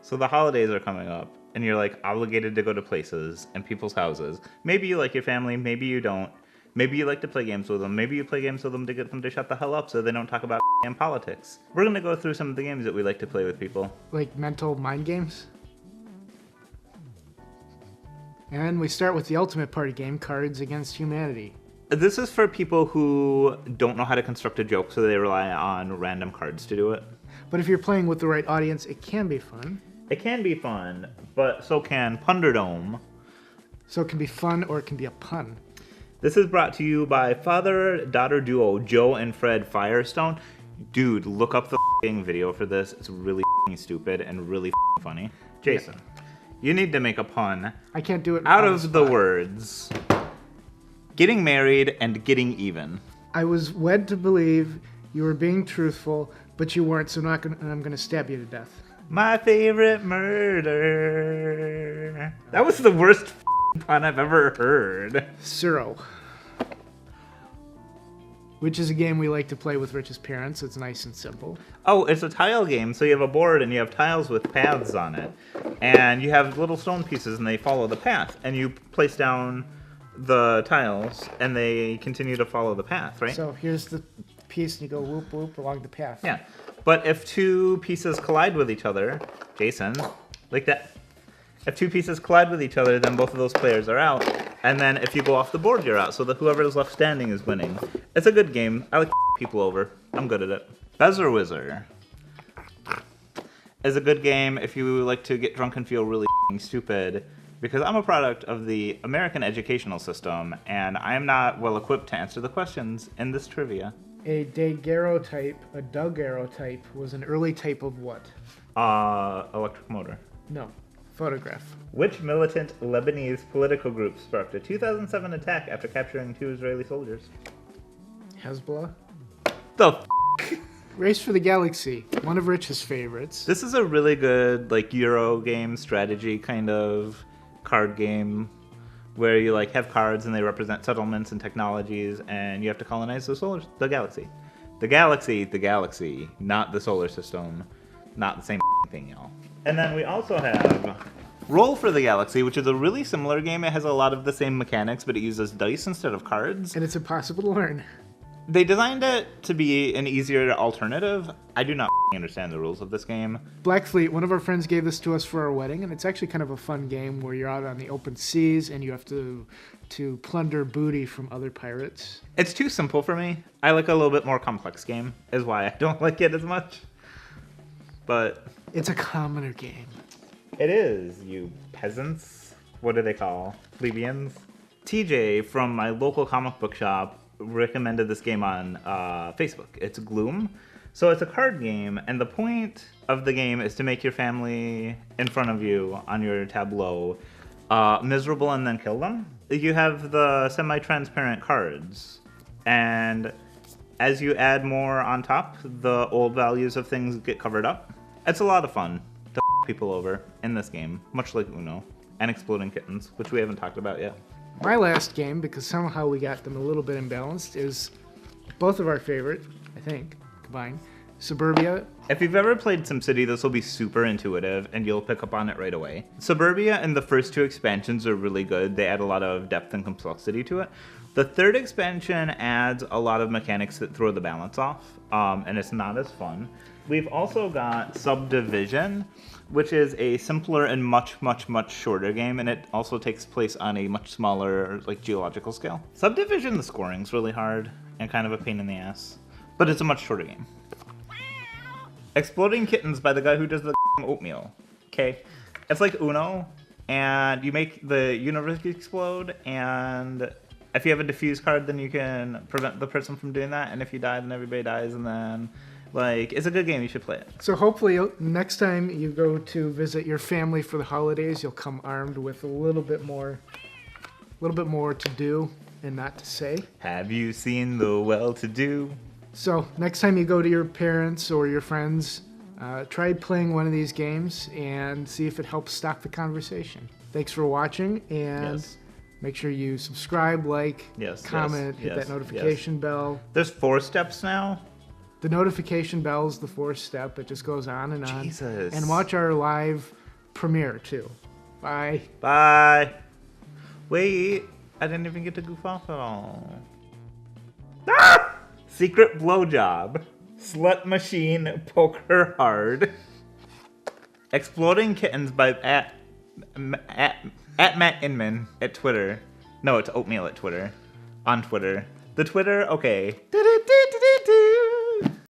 So the holidays are coming up, and you're like obligated to go to places and people's houses. Maybe you like your family, maybe you don't. Maybe you like to play games with them. Maybe you play games with them to get them to shut the hell up so they don't talk about and politics. We're gonna go through some of the games that we like to play with people. Like mental mind games? And we start with the ultimate party game, Cards Against Humanity. This is for people who don't know how to construct a joke, so they rely on random cards to do it. But if you're playing with the right audience, it can be fun. It can be fun, but so can Punderdome. So it can be fun or it can be a pun. This is brought to you by father-daughter duo Joe and Fred Firestone. Dude, look up the video for this. It's really stupid and really funny. Jason, you need to make a pun. I can't do it out of the words getting married and getting even. I was led to believe you were being truthful, but you weren't, so I'm gonna stab you to death. My favorite murder. That was the worst pun I've ever heard. Suro. Which is a game we like to play with Rich's parents. It's nice and simple. Oh, it's a tile game, so you have a board and you have tiles with paths on it. And you have little stone pieces and they follow the path. And you place down the tiles and they continue to follow the path, right? So here's the piece and you go whoop whoop along the path. Yeah. But if two pieces collide with each other, Jason, like that. If two pieces collide with each other, then both of those players are out. And then if you go off the board, you're out. So that whoever is left standing is winning. It's a good game. I like people over. I'm good at it. Bezer Whizzer is a good game if you like to get drunk and feel really stupid. Because I'm a product of the American educational system, and I am not well equipped to answer the questions in this trivia. A daguerreotype, a daguerreotype, was an early type of what? Electric motor. No. Photograph. Which militant Lebanese political group sparked a 2007 attack after capturing 2 Israeli soldiers? Hezbollah. The f***? Race for the Galaxy, one of Rich's favorites. This is a really good like Euro game strategy kind of card game where you like have cards and they represent settlements and technologies and you have to colonize the galaxy. The galaxy, not the solar system. Not the same thing, y'all. And then we also have Roll for the Galaxy, which is a really similar game. It has a lot of the same mechanics, but it uses dice instead of cards. And it's impossible to learn. They designed it to be an easier alternative. I do not understand the rules of this game. Black Fleet, one of our friends gave this to us for our wedding, and it's actually kind of a fun game where you're out on the open seas and you have to plunder booty from other pirates. It's too simple for me. I like a little bit more complex game, is why I don't like it as much. But it's a commoner game. It is, you peasants. What do they call? Plebeians? TJ from my local comic book shop recommended this game on Facebook. It's Gloom. So it's a card game, and the point of the game is to make your family in front of you on your tableau miserable and then kill them. You have the semi-transparent cards, and as you add more on top, the old values of things get covered up. It's a lot of fun to people over in this game, much like Uno and Exploding Kittens, which we haven't talked about yet. My last game, because somehow we got them a little bit imbalanced, is both of our favorite, I think, combined, Suburbia. If you've ever played SimCity, this will be super intuitive, and you'll pick up on it right away. Suburbia and the first 2 expansions are really good. They add a lot of depth and complexity to it. The 3rd expansion adds a lot of mechanics that throw the balance off, and it's not as fun. We've also got Subdivision, which is a simpler and much shorter game, and it also takes place on a much smaller, like, geological scale. Subdivision, the scoring's really hard and kind of a pain in the ass, but it's a much shorter game. Exploding Kittens by the guy who does the oatmeal. Okay, it's like Uno, and you make the universe explode, and if you have a diffuse card, then you can prevent the person from doing that, and if you die, then everybody dies, and then... like, it's a good game. You should play it. So hopefully next time you go to visit your family for the holidays, you'll come armed with a little bit more to do and not to say. Have you seen the well-to-do? So next time you go to your parents or your friends, try playing one of these games and see if it helps stop the conversation. Thanks for watching, and make sure you subscribe, like, comment, hit that notification bell. There's 4 steps now. The notification bell's the fourth step. It just goes on and on. Jesus. And watch our live premiere, too. Bye. Bye. Wait, I didn't even get to goof off at all. Ah! Secret blowjob. Slut machine poker hard. Exploding kittens by at Matt Inman at Twitter. No, it's Oatmeal at Twitter. On Twitter. The Twitter, okay.